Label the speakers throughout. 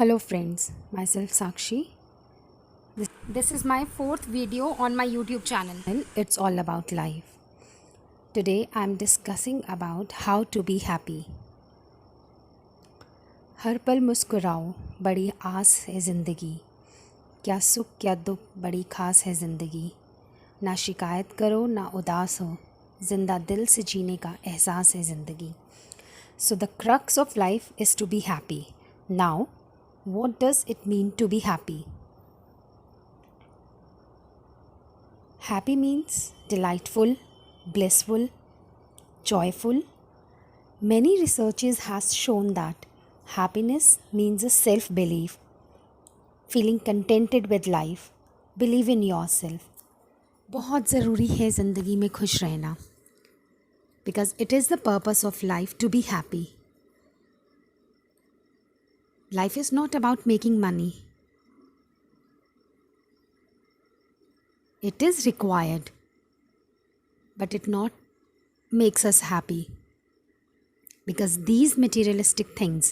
Speaker 1: Hello friends, myself Sakshi. This is my fourth video on my YouTube channel. It's all about life. Today I'm discussing about how to be happy. हर पल मुस्कुराओ, बड़ी आस है ज़िंदगी. क्या सुख क्या दुख बड़ी खास है ज़िंदगी. ना शिकायत करो ना उदास हो, जिंदा दिल से जीने का एहसास है ज़िंदगी. So the crux of life is to be happy. Now, what does it mean to be happy? Happy means delightful, blissful, joyful. Many researches has shown that happiness means a self-belief, feeling contented with life, believe in yourself. बहुत ज़रूरी है ज़िंदगी में खुश रहना, because it is the purpose of life to be happy. Life is not about making money. It is required, but it not makes us happy. Because these materialistic things,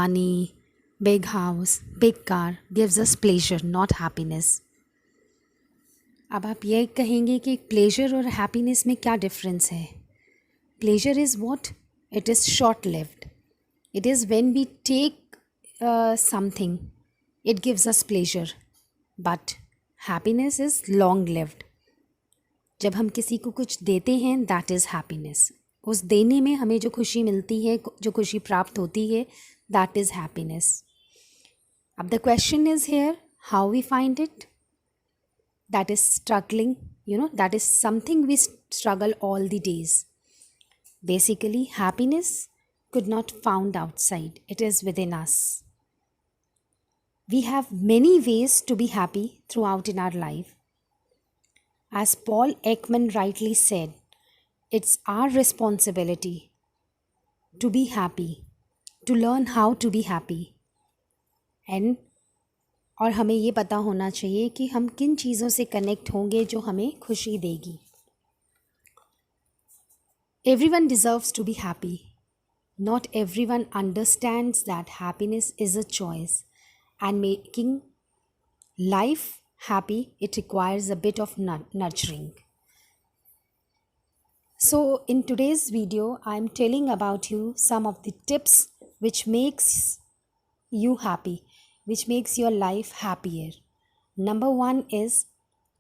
Speaker 1: money, big house, big car, gives us pleasure, not happiness. अब आप ये कहेंगे कि pleasure और happiness में क्या difference है. Pleasure is what it is short lived. It is when we take something it gives us pleasure, but happiness is long lived. जब हम किसी को कुछ देते हैं दैट इज़ हैप्पीनेस. उस देने में हमें जो खुशी मिलती है, जो खुशी प्राप्त होती है, दैट इज़ हैप्पीनेस. अब the question is here how we find it. That is struggling, that is something we struggle all the days. Basically, happiness could not found outside. It is within us. We have many ways to be happy throughout in our life. As Paul Ekman rightly said, it's our responsibility to be happy, to learn how to be happy. And और हमें ये पता होना चाहिए कि हम किन चीज़ों से कनेक्ट होंगे जो हमें खुशी देगी. Everyone deserves to be happy. Not everyone understands that happiness is a choice, and making life happy, it requires a bit of nurturing. So in today's video, I'm telling about you some of the tips which makes you happy, which makes your life happier. Number one is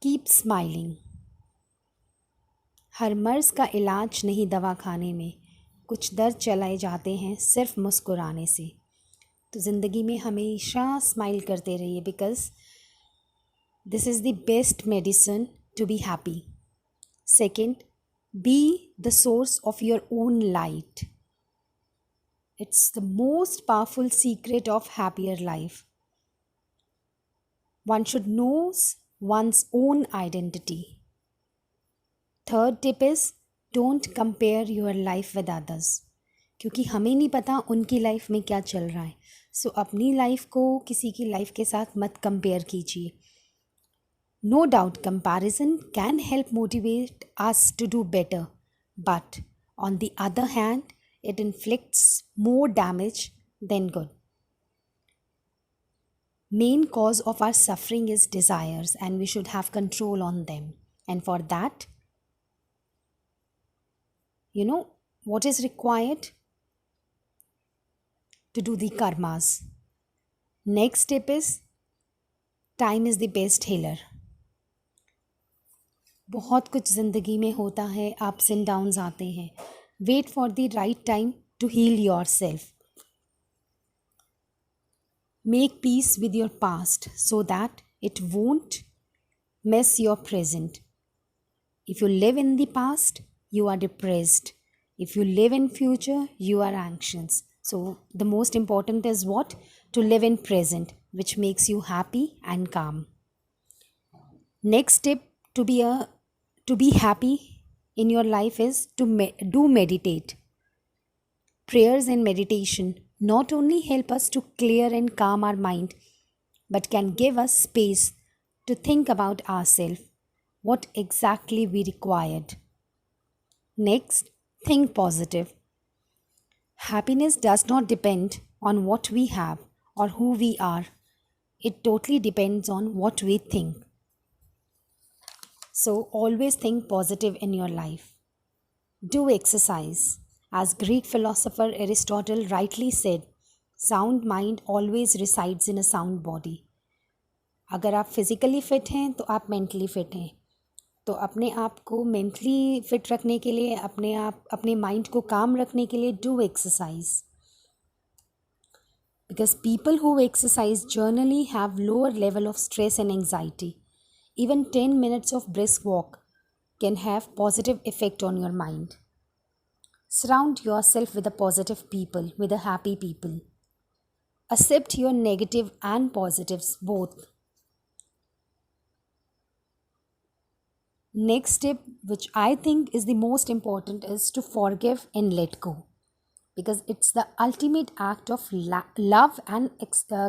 Speaker 1: keep smiling. हर मर्ज का इलाज नहीं दवा खाने में, कुछ दर्द चलाए जाते हैं सिर्फ मुस्कुराने से. तो ज़िंदगी में हमेशा स्माइल करते रहिए, because this is the best medicine to be happy. Second, be the source of your own light. It's the most powerful secret of happier life. One should know one's own identity. Third tip is don't compare your life with others. क्योंकि हमें नहीं पता उनकी life में क्या चल रहा है. सो अपनी लाइफ को किसी की लाइफ के साथ मत कंपेयर कीजिए. No doubt comparison can help motivate us to do better, but on the other hand, it inflicts more damage than good. Main cause of our suffering is desires, and we should have control on them. And for that, what is required? To do the karmas. Next tip is time is the best healer. बहुत कुछ ज़िंदगी में होता है, ups and downs आते हैं. Wait for the right time to heal yourself. Make peace with your past so that it won't mess your present. If you live in the past, you are depressed. If you live in future, you are anxious. So the most important is what? To live in present, which makes you happy and calm. Next tip to be happy in your life is to do meditate. Prayers and meditation not only help us to clear and calm our mind, but can give us space to think about ourselves, what exactly we required. Next, think positive. Happiness does not depend on what we have or who we are. It totally depends on what we think. So always think positive in your life. Do exercise. As Greek philosopher Aristotle rightly said, sound mind always resides in a sound body. अगर आप physically fit हैं तो आप mentally fit हैं. तो अपने आप को मेंटली फिट रखने के लिए, अपने माइंड को काम रखने के लिए do exercise. Because people who exercise generally have lower level of stress and anxiety. Even 10 minutes of brisk walk can have positive effect on your mind. Surround yourself with a positive people, with a happy people. Accept your negative and positives both. Next step, which I think is the most important, is to forgive and let go. Because it's the ultimate act of love and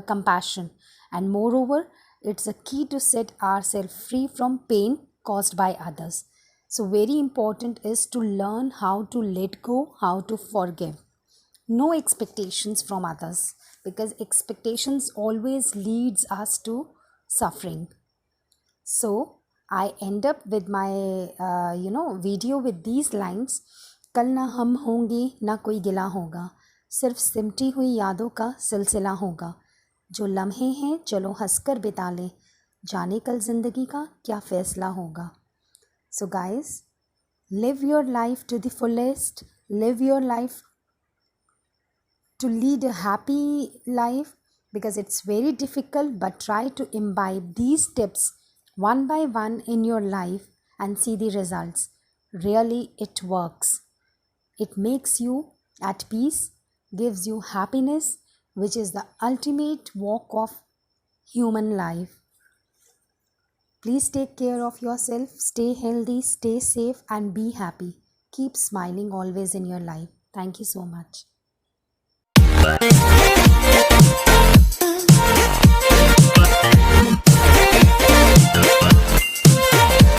Speaker 1: compassion. And moreover, it's a key to set ourselves free from pain caused by others. So very important is to learn how to let go, how to forgive. No expectations from others, because expectations always leads us to suffering. So I end up with my video with these lines. कल ना हम होंगे ना कोई गिला होगा, सिर्फ सिमटी हुई यादों का सिलसिला होगा. जो लम्हे हैं चलो हंसकर बिता लें, जाने कल ज़िंदगी का क्या फ़ैसला होगा. So guys, live your life to the fullest. Live your life to lead a happy life, because it's very difficult, but try to imbibe these tips one by one in your life and see the results. Really, it works. It makes you at peace, gives you happiness, which is the ultimate walk of human life. Please take care of yourself, stay healthy, stay safe, and be happy. Keep smiling always in your life. Thank you so much.